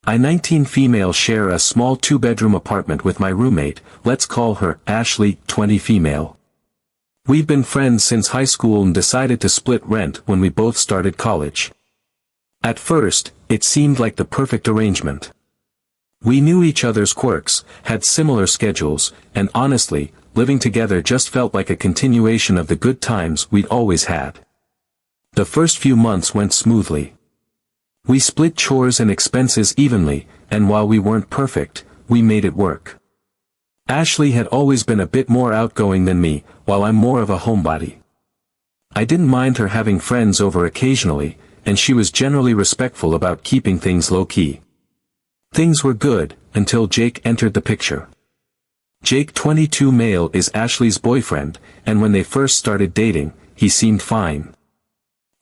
I 19 female share a small 2-bedroom apartment with my roommate, let's call her Ashley, 20 female. We've been friends since high school and decided to split rent when we both started college. At first, it seemed like the perfect arrangement. We knew each other's quirks, had similar schedules, and honestly, living together just felt like a continuation of the good times we'd always had. The first few months went smoothly. We split chores and expenses evenly, and while we weren't perfect, we made it work. Ashley had always been a bit more outgoing than me, while I'm more of a homebody. I didn't mind her having friends over occasionally, and she was generally respectful about keeping things low-key. Things were good, until Jake entered the picture. Jake, 22 male, is Ashley's boyfriend, and when they first started dating, he seemed fine.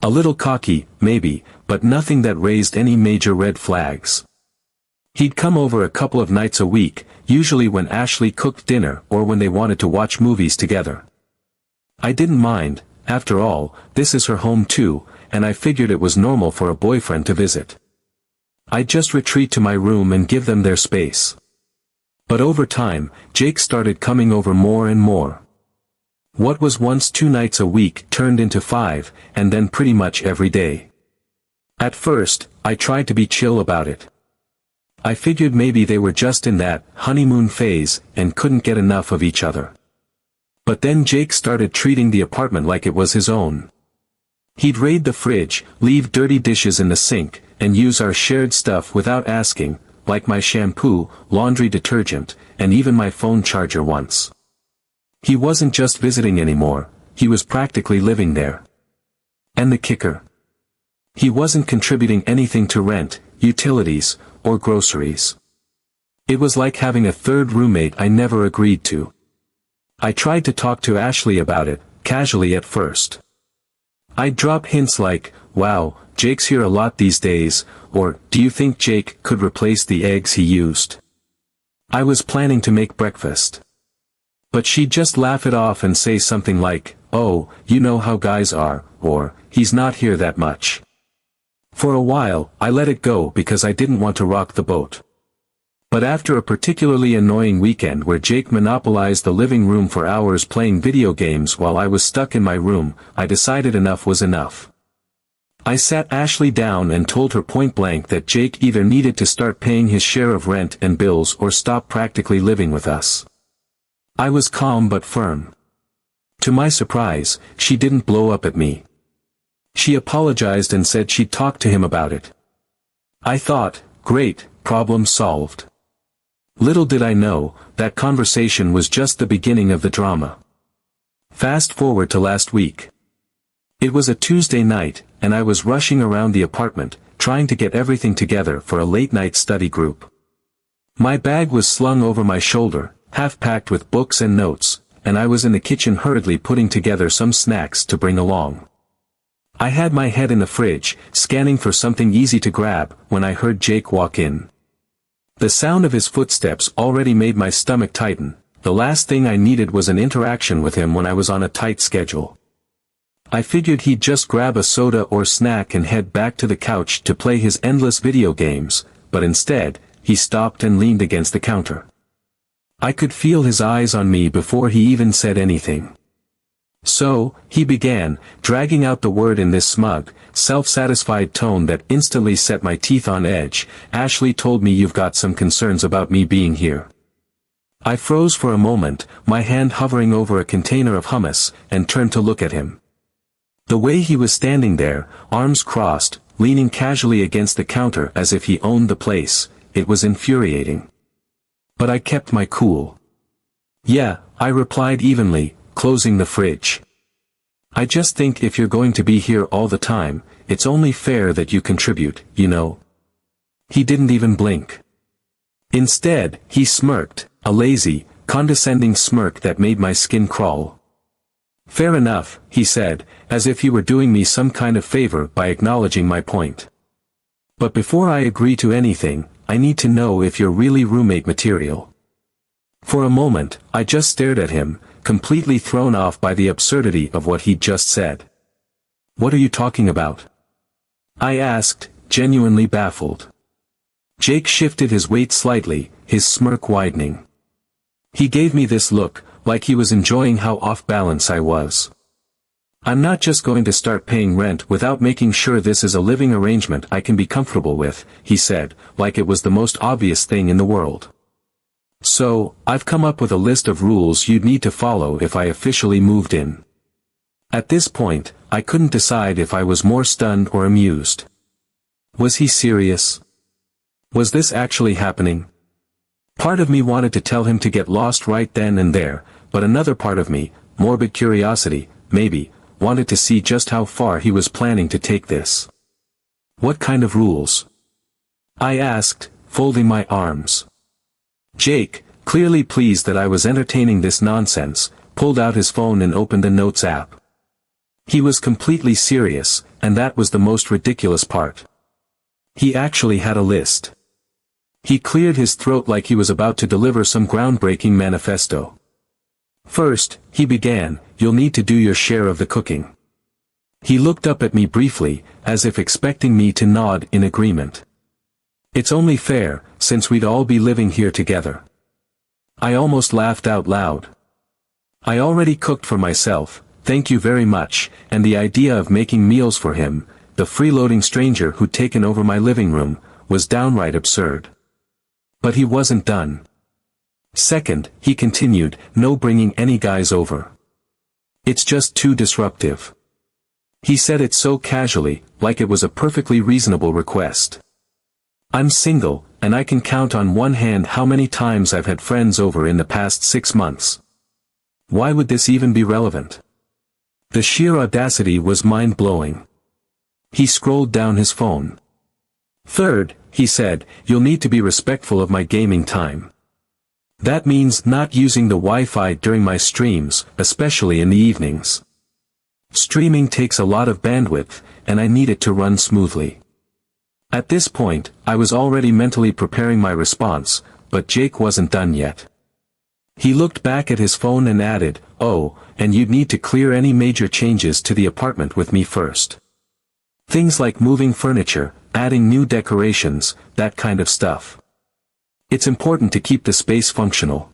A little cocky, maybe, but nothing that raised any major red flags. He'd come over a couple of nights a week, usually when Ashley cooked dinner or when they wanted to watch movies together. I didn't mind, after all, this is her home too, and I figured it was normal for a boyfriend to visit. I'd just retreat to my room and give them their space. But over time, Jake started coming over more and more. What was once 2 nights a week turned into 5, and then pretty much every day. At first, I tried to be chill about it. I figured maybe they were just in that honeymoon phase and couldn't get enough of each other. But then Jake started treating the apartment like it was his own. He'd raid the fridge, leave dirty dishes in the sink, and use our shared stuff without asking, like my shampoo, laundry detergent, and even my phone charger once. He wasn't just visiting anymore, he was practically living there. And the kicker? He wasn't contributing anything to rent, utilities, or groceries. It was like having a third roommate I never agreed to. I tried to talk to Ashley about it, casually at first. I'd drop hints like, wow, Jake's here a lot these days, or, do you think Jake could replace the eggs he used? I was planning to make breakfast. But she'd just laugh it off and say something like, oh, you know how guys are, or, he's not here that much. For a while, I let it go because I didn't want to rock the boat. But after a particularly annoying weekend where Jake monopolized the living room for hours playing video games while I was stuck in my room, I decided enough was enough. I sat Ashley down and told her point blank that Jake either needed to start paying his share of rent and bills or stop practically living with us. I was calm but firm. To my surprise, she didn't blow up at me. She apologized and said she'd talk to him about it. I thought, great, problem solved. Little did I know, that conversation was just the beginning of the drama. Fast forward to last week. It was a Tuesday night, and I was rushing around the apartment, trying to get everything together for a late-night study group. My bag was slung over my shoulder, half-packed with books and notes, and I was in the kitchen hurriedly putting together some snacks to bring along. I had my head in the fridge, scanning for something easy to grab, when I heard Jake walk in. The sound of his footsteps already made my stomach tighten. The last thing I needed was an interaction with him when I was on a tight schedule. I figured he'd just grab a soda or snack and head back to the couch to play his endless video games, but instead, he stopped and leaned against the counter. I could feel his eyes on me before he even said anything. So, he began, dragging out the word in this smug, self-satisfied tone that instantly set my teeth on edge. Ashley told me you've got some concerns about me being here. I froze for a moment, my hand hovering over a container of hummus, and turned to look at him. The way he was standing there, arms crossed, leaning casually against the counter as if he owned the place, it was infuriating. But I kept my cool. Yeah, I replied evenly, closing the fridge. I just think if you're going to be here all the time, it's only fair that you contribute, you know. He didn't even blink. Instead, he smirked, a lazy, condescending smirk that made my skin crawl. Fair enough, he said, as if he were doing me some kind of favor by acknowledging my point. But before I agree to anything, I need to know if you're really roommate material. For a moment, I just stared at him, completely thrown off by the absurdity of what he'd just said. What are you talking about? I asked, genuinely baffled. Jake shifted his weight slightly, his smirk widening. He gave me this look, like he was enjoying how off balance I was. I'm not just going to start paying rent without making sure this is a living arrangement I can be comfortable with, he said, like it was the most obvious thing in the world. So, I've come up with a list of rules you'd need to follow if I officially moved in. At this point, I couldn't decide if I was more stunned or amused. Was he serious? Was this actually happening? Part of me wanted to tell him to get lost right then and there, but another part of me, morbid curiosity, maybe, wanted to see just how far he was planning to take this. What kind of rules? I asked, folding my arms. Jake, clearly pleased that I was entertaining this nonsense, pulled out his phone and opened the Notes app. He was completely serious, and that was the most ridiculous part. He actually had a list. He cleared his throat like he was about to deliver some groundbreaking manifesto. First, he began, you'll need to do your share of the cooking. He looked up at me briefly, as if expecting me to nod in agreement. It's only fair, since we'd all be living here together. I almost laughed out loud. I already cooked for myself, thank you very much, and the idea of making meals for him, the freeloading stranger who'd taken over my living room, was downright absurd. But he wasn't done. Second, he continued, no bringing any guys over. It's just too disruptive. He said it so casually, like it was a perfectly reasonable request. I'm single, and I can count on one hand how many times I've had friends over in the past 6 months. Why would this even be relevant? The sheer audacity was mind-blowing. He scrolled down his phone. Third, he said, you'll need to be respectful of my gaming time. That means not using the Wi-Fi during my streams, especially in the evenings. Streaming takes a lot of bandwidth, and I need it to run smoothly. At this point, I was already mentally preparing my response, but Jake wasn't done yet. He looked back at his phone and added, oh, and you'd need to clear any major changes to the apartment with me first. Things like moving furniture, adding new decorations, that kind of stuff. It's important to keep the space functional.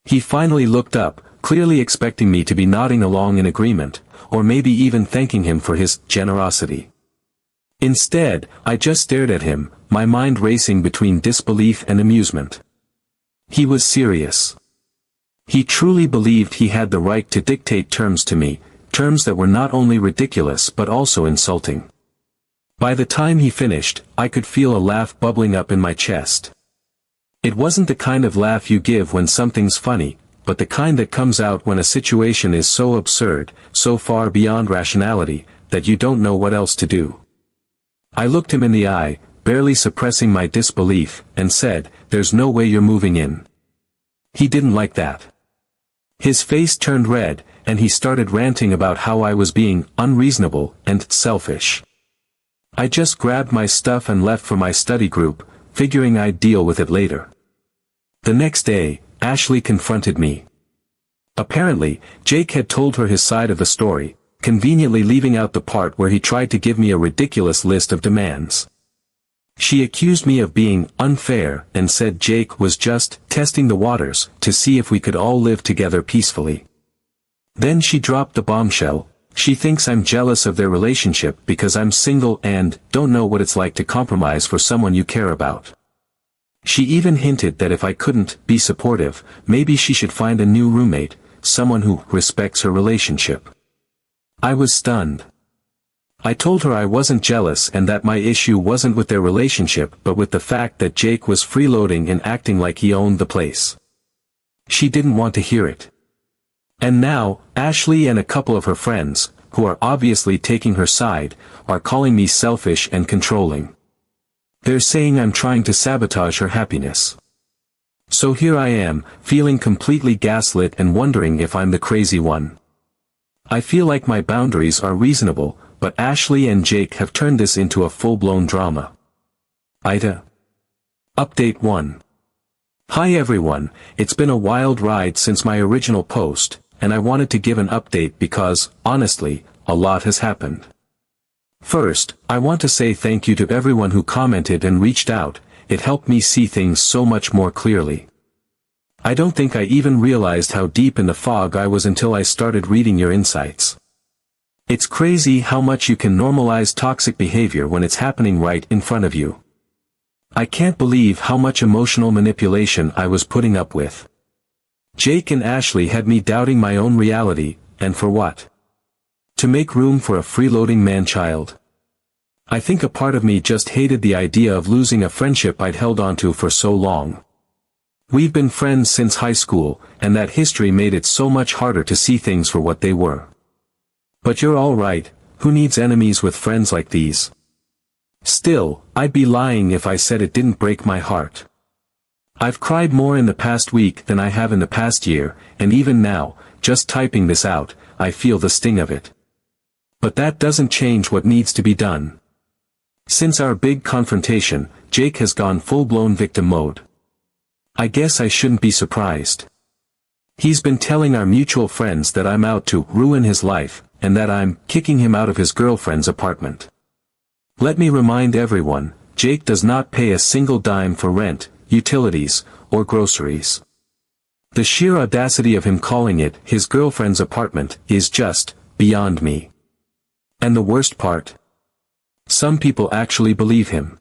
He finally looked up, clearly expecting me to be nodding along in agreement, or maybe even thanking him for his generosity. Instead, I just stared at him, my mind racing between disbelief and amusement. He was serious. He truly believed he had the right to dictate terms to me, terms that were not only ridiculous but also insulting. By the time he finished, I could feel a laugh bubbling up in my chest. It wasn't the kind of laugh you give when something's funny, but the kind that comes out when a situation is so absurd, so far beyond rationality, that you don't know what else to do. I looked him in the eye, barely suppressing my disbelief, and said, there's no way you're moving in. He didn't like that. His face turned red, and he started ranting about how I was being unreasonable and selfish. I just grabbed my stuff and left for my study group, figuring I'd deal with it later. The next day, Ashley confronted me. Apparently, Jake had told her his side of the story, conveniently leaving out the part where he tried to give me a ridiculous list of demands. She accused me of being unfair and said Jake was just testing the waters to see if we could all live together peacefully. Then she dropped the bombshell, she thinks I'm jealous of their relationship because I'm single and don't know what it's like to compromise for someone you care about. She even hinted that if I couldn't be supportive, maybe she should find a new roommate, someone who respects her relationship. I was stunned. I told her I wasn't jealous and that my issue wasn't with their relationship but with the fact that Jake was freeloading and acting like he owned the place. She didn't want to hear it. And now, Ashley and a couple of her friends, who are obviously taking her side, are calling me selfish and controlling. They're saying I'm trying to sabotage her happiness. So here I am, feeling completely gaslit and wondering if I'm the crazy one. I feel like my boundaries are reasonable, but Ashley and Jake have turned this into a full-blown drama. Ida. Update 1. Hi everyone, it's been a wild ride since my original post, and I wanted to give an update because, honestly, a lot has happened. First, I want to say thank you to everyone who commented and reached out, it helped me see things so much more clearly. I don't think I even realized how deep in the fog I was until I started reading your insights. It's crazy how much you can normalize toxic behavior when it's happening right in front of you. I can't believe how much emotional manipulation I was putting up with. Jake and Ashley had me doubting my own reality, and for what? To make room for a freeloading man-child. I think a part of me just hated the idea of losing a friendship I'd held onto for so long. We've been friends since high school, and that history made it so much harder to see things for what they were. But you're all right, who needs enemies with friends like these? Still, I'd be lying if I said it didn't break my heart. I've cried more in the past week than I have in the past year, and even now, just typing this out, I feel the sting of it. But that doesn't change what needs to be done. Since our big confrontation, Jake has gone full-blown victim mode. I guess I shouldn't be surprised. He's been telling our mutual friends that I'm out to ruin his life, and that I'm kicking him out of his girlfriend's apartment. Let me remind everyone, Jake does not pay a single dime for rent, utilities, or groceries. The sheer audacity of him calling it his girlfriend's apartment is just beyond me. And the worst part? Some people actually believe him.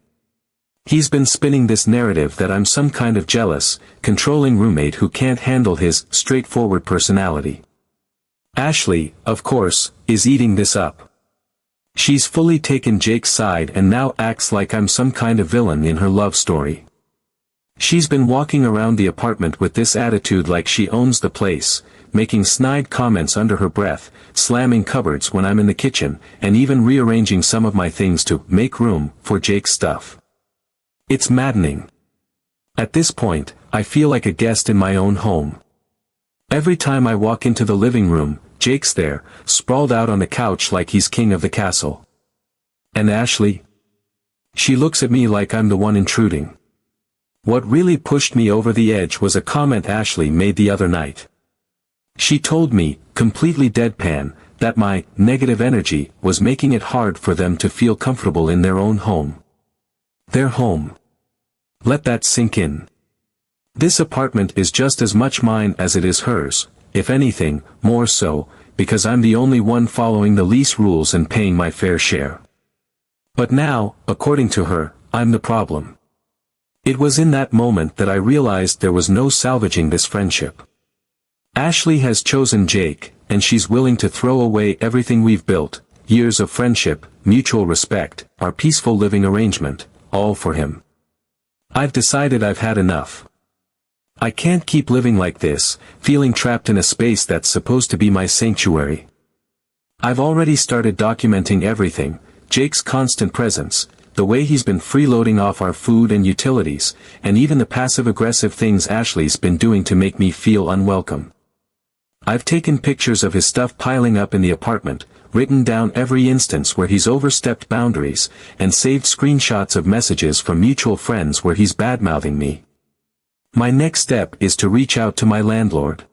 He's been spinning this narrative that I'm some kind of jealous, controlling roommate who can't handle his straightforward personality. Ashley, of course, is eating this up. She's fully taken Jake's side and now acts like I'm some kind of villain in her love story. She's been walking around the apartment with this attitude like she owns the place, making snide comments under her breath, slamming cupboards when I'm in the kitchen, and even rearranging some of my things to make room for Jake's stuff. It's maddening. At this point, I feel like a guest in my own home. Every time I walk into the living room, Jake's there, sprawled out on the couch like he's king of the castle. And Ashley? She looks at me like I'm the one intruding. What really pushed me over the edge was a comment Ashley made the other night. She told me, completely deadpan, that my negative energy was making it hard for them to feel comfortable in their own home. Their home. Let that sink in. This apartment is just as much mine as it is hers, if anything, more so, because I'm the only one following the lease rules and paying my fair share. But now, according to her, I'm the problem. It was in that moment that I realized there was no salvaging this friendship. Ashley has chosen Jake, and she's willing to throw away everything we've built, years of friendship, mutual respect, our peaceful living arrangement, all for him. I've decided I've had enough. I can't keep living like this, feeling trapped in a space that's supposed to be my sanctuary. I've already started documenting everything, Jake's constant presence, the way he's been freeloading off our food and utilities, and even the passive-aggressive things Ashley's been doing to make me feel unwelcome. I've taken pictures of his stuff piling up in the apartment, written down every instance where he's overstepped boundaries, and saved screenshots of messages from mutual friends where he's badmouthing me. My next step is to reach out to my landlord.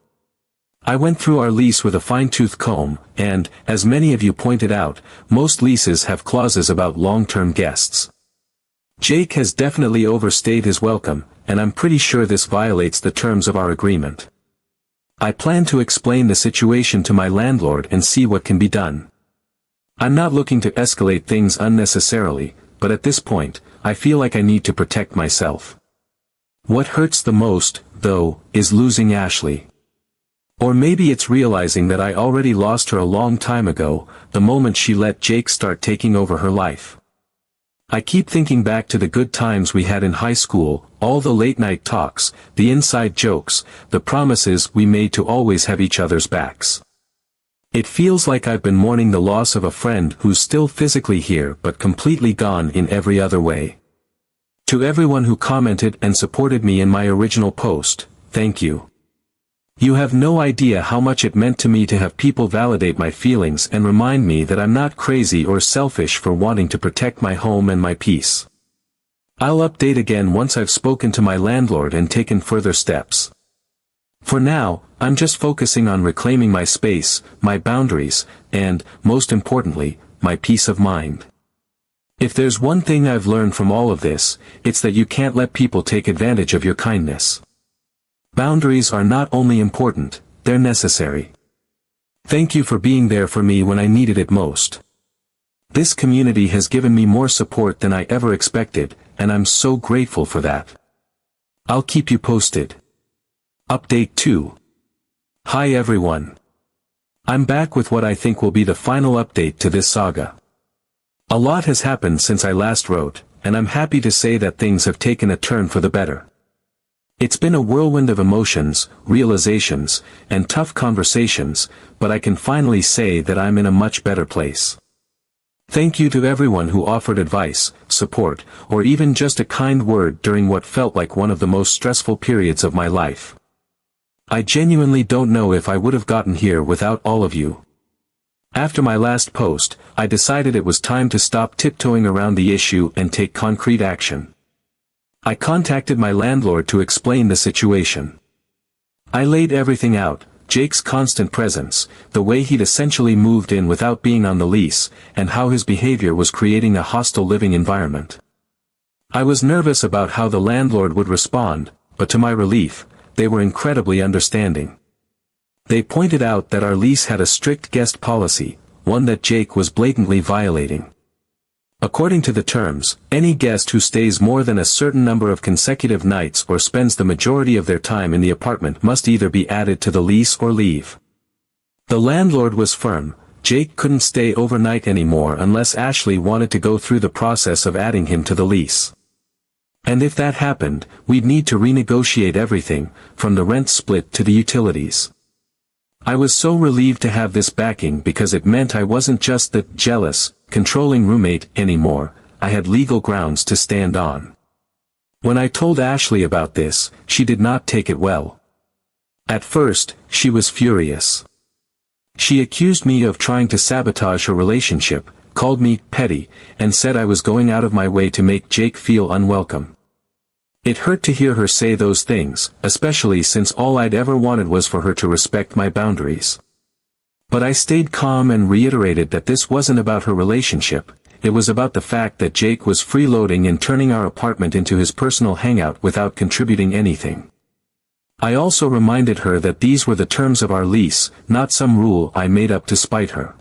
I went through our lease with a fine-tooth comb, and, as many of you pointed out, most leases have clauses about long-term guests. Jake has definitely overstayed his welcome, and I'm pretty sure this violates the terms of our agreement. I plan to explain the situation to my landlord and see what can be done. I'm not looking to escalate things unnecessarily, but at this point, I feel like I need to protect myself. What hurts the most, though, is losing Ashley. Or maybe it's realizing that I already lost her a long time ago, the moment she let Jake start taking over her life. I keep thinking back to the good times we had in high school, all the late-night talks, the inside jokes, the promises we made to always have each other's backs. It feels like I've been mourning the loss of a friend who's still physically here but completely gone in every other way. To everyone who commented and supported me in my original post, thank you. You have no idea how much it meant to me to have people validate my feelings and remind me that I'm not crazy or selfish for wanting to protect my home and my peace. I'll update again once I've spoken to my landlord and taken further steps. For now, I'm just focusing on reclaiming my space, my boundaries, and, most importantly, my peace of mind. If there's one thing I've learned from all of this, it's that you can't let people take advantage of your kindness. Boundaries are not only important, they're necessary. Thank you for being there for me when I needed it most. This community has given me more support than I ever expected, and I'm so grateful for that. I'll keep you posted. Update 2. Hi everyone. I'm back with what I think will be the final update to this saga. A lot has happened since I last wrote, and I'm happy to say that things have taken a turn for the better. It's been a whirlwind of emotions, realizations, and tough conversations, but I can finally say that I'm in a much better place. Thank you to everyone who offered advice, support, or even just a kind word during what felt like one of the most stressful periods of my life. I genuinely don't know if I would have gotten here without all of you. After my last post, I decided it was time to stop tiptoeing around the issue and take concrete action. I contacted my landlord to explain the situation. I laid everything out: Jake's constant presence, the way he'd essentially moved in without being on the lease, and how his behavior was creating a hostile living environment. I was nervous about how the landlord would respond, but to my relief, they were incredibly understanding. They pointed out that our lease had a strict guest policy, one that Jake was blatantly violating. According to the terms, any guest who stays more than a certain number of consecutive nights or spends the majority of their time in the apartment must either be added to the lease or leave. The landlord was firm: Jake couldn't stay overnight anymore unless Ashley wanted to go through the process of adding him to the lease. And if that happened, we'd need to renegotiate everything, from the rent split to the utilities. I was so relieved to have this backing because it meant I wasn't just the jealous, controlling roommate anymore. I had legal grounds to stand on. When I told Ashley about this, she did not take it well. At first, she was furious. She accused me of trying to sabotage her relationship, called me petty, and said I was going out of my way to make Jake feel unwelcome. It hurt to hear her say those things, especially since all I'd ever wanted was for her to respect my boundaries. But I stayed calm and reiterated that this wasn't about her relationship, it was about the fact that Jake was freeloading and turning our apartment into his personal hangout without contributing anything. I also reminded her that these were the terms of our lease, not some rule I made up to spite her.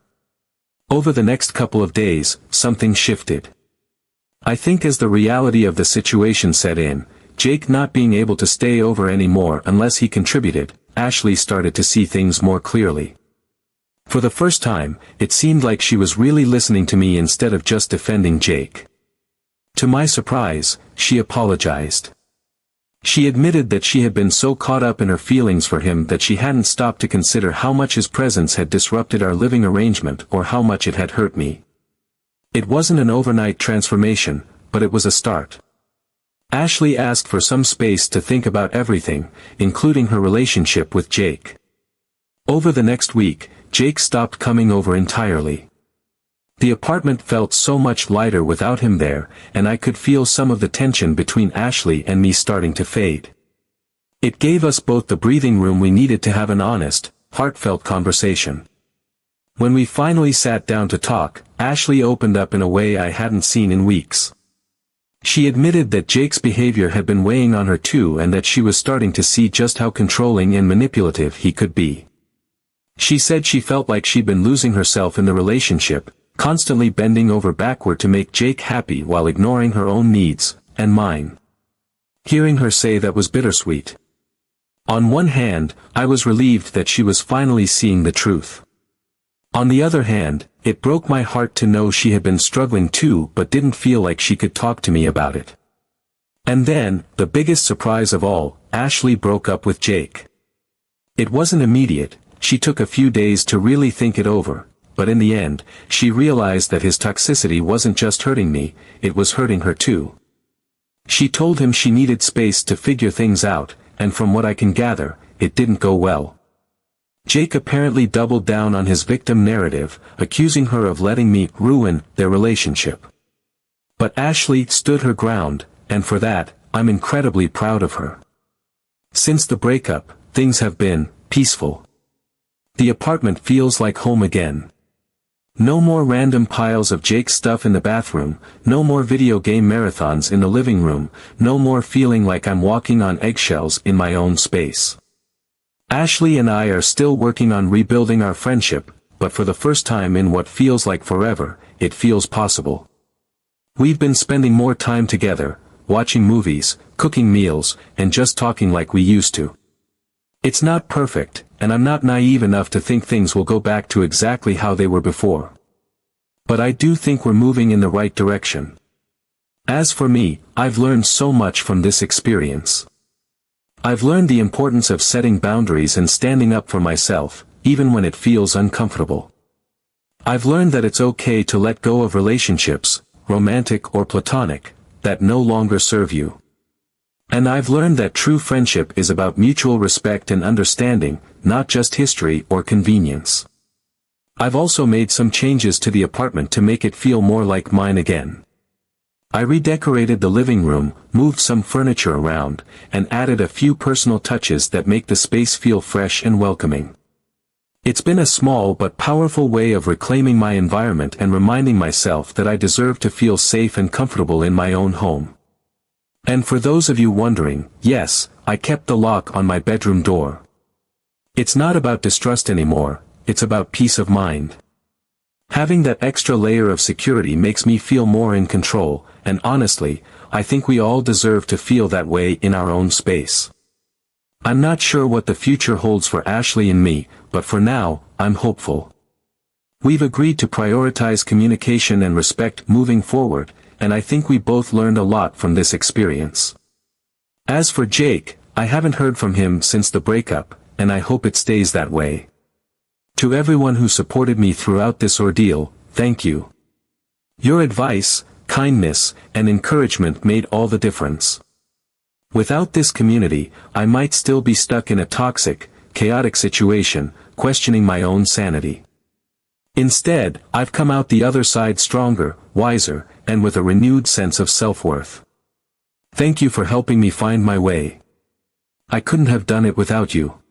Over the next couple of days, something shifted. I think as the reality of the situation set in, Jake not being able to stay over anymore unless he contributed, Ashley started to see things more clearly. For the first time, it seemed like she was really listening to me instead of just defending Jake. To my surprise, she apologized. She admitted that she had been so caught up in her feelings for him that she hadn't stopped to consider how much his presence had disrupted our living arrangement or how much it had hurt me. It wasn't an overnight transformation, but it was a start. Ashley asked for some space to think about everything, including her relationship with Jake. Over the next week, Jake stopped coming over entirely. The apartment felt so much lighter without him there, and I could feel some of the tension between Ashley and me starting to fade. It gave us both the breathing room we needed to have an honest, heartfelt conversation. When we finally sat down to talk, Ashley opened up in a way I hadn't seen in weeks. She admitted that Jake's behavior had been weighing on her too and that she was starting to see just how controlling and manipulative he could be. She said she felt like she'd been losing herself in the relationship, constantly bending over backward to make Jake happy while ignoring her own needs, and mine. Hearing her say that was bittersweet. On one hand, I was relieved that she was finally seeing the truth. On the other hand, it broke my heart to know she had been struggling too but didn't feel like she could talk to me about it. And then, the biggest surprise of all, Ashley broke up with Jake. It wasn't immediate. She took a few days to really think it over, but in the end, she realized that his toxicity wasn't just hurting me, it was hurting her too. She told him she needed space to figure things out, and from what I can gather, it didn't go well. Jake apparently doubled down on his victim narrative, accusing her of letting me ruin their relationship. But Ashley stood her ground, and for that, I'm incredibly proud of her. Since the breakup, things have been peaceful. The apartment feels like home again. No more random piles of Jake's stuff in the bathroom, no more video game marathons in the living room, no more feeling like I'm walking on eggshells in my own space. Ashley and I are still working on rebuilding our friendship, but for the first time in what feels like forever, it feels possible. We've been spending more time together, watching movies, cooking meals, and just talking like we used to. It's not perfect, and I'm not naive enough to think things will go back to exactly how they were before. But I do think we're moving in the right direction. As for me, I've learned so much from this experience. I've learned the importance of setting boundaries and standing up for myself, even when it feels uncomfortable. I've learned that it's okay to let go of relationships, romantic or platonic, that no longer serve you. And I've learned that true friendship is about mutual respect and understanding, not just history or convenience. I've also made some changes to the apartment to make it feel more like mine again. I redecorated the living room, moved some furniture around, and added a few personal touches that make the space feel fresh and welcoming. It's been a small but powerful way of reclaiming my environment and reminding myself that I deserve to feel safe and comfortable in my own home. And for those of you wondering, yes, I kept the lock on my bedroom door. It's not about distrust anymore, it's about peace of mind. Having that extra layer of security makes me feel more in control, and honestly, I think we all deserve to feel that way in our own space. I'm not sure what the future holds for Ashley and me, but for now, I'm hopeful. We've agreed to prioritize communication and respect moving forward, and I think we both learned a lot from this experience. As for Jake, I haven't heard from him since the breakup, and I hope it stays that way. To everyone who supported me throughout this ordeal, thank you. Your advice, kindness, and encouragement made all the difference. Without this community, I might still be stuck in a toxic, chaotic situation, questioning my own sanity. Instead, I've come out the other side stronger, wiser, and with a renewed sense of self-worth. Thank you for helping me find my way. I couldn't have done it without you.